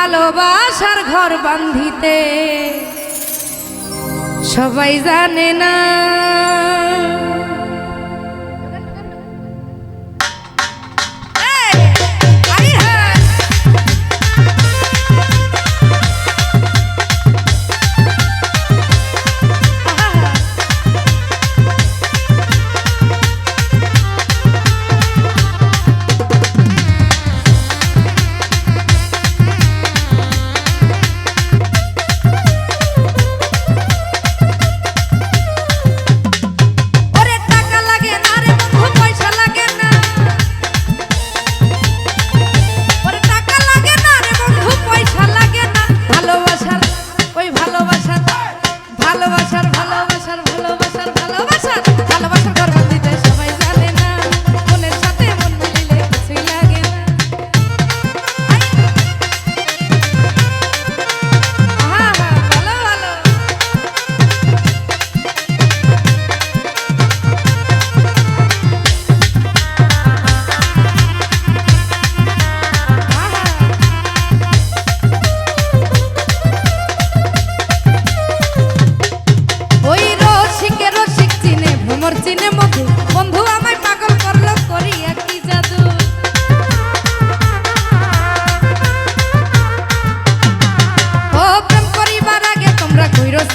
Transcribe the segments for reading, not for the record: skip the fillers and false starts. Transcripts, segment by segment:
ভালোবাসার ঘর বাঁধিতে সবাই জানে না।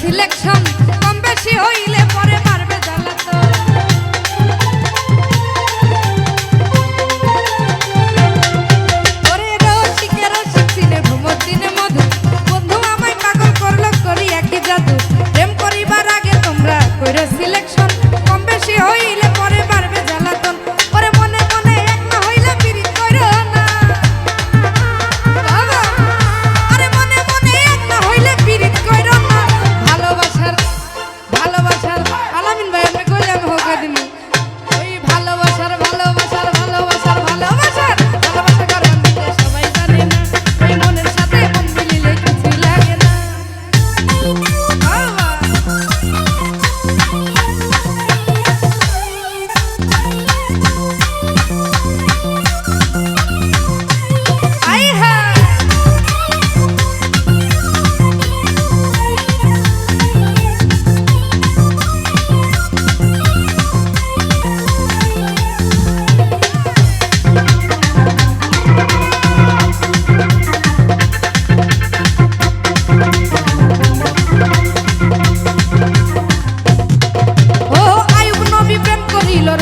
সিলেকশন কম বেশি হইলে পরে মারবে জ্বালাতো। ওরে রসিকে রসিক চিনে ভ্রমর চিনে মধু, বন্ধু আমায় পাগল করলো করি একই জাদু। প্রেম করিবার আগে তোমরা কইরো সিলেকশন কম বেশি হইলে পরে মারবে জ্বালাতন। ওরে মনে মনে এক না হইলে পিরিত কইরো না বাবা, আরে মনে মনে এক না হইলে পিরিত কইরো না। ভালোবাসার আলামিন ভাই আপনি কইলে আমি হোক দিমু। ওই ভালোবাসার ভালোবাসার ভালোবাসার ভালোবাসার ভালোবাসা করে দিতে সবাই জানে না। ওই মনের সাথে মন মিলিলে কিছু লাগে না।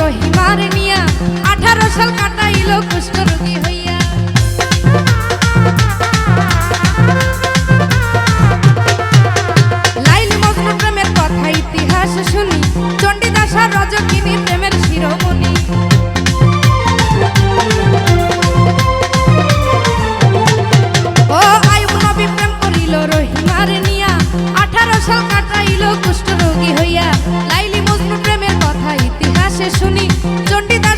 রহিমার নিয়া 18 সাল কাটাইল কুষ্ঠ রোগী হইয়া। লাইলি মজনু প্রেমের কথা ইতিহাস শুনি, চণ্ডীদাস আর রজকিনী প্রেমের শিরোমণি। ও আয়ুব নবী প্রেম করিল রহিমার নিয়া, 18 সাল কাটাইল কুষ্ঠ রোগী হইয়া। লাইলি মজনু প্রেমের কথা ইতিহাসে শুনি, চণ্ডীদাস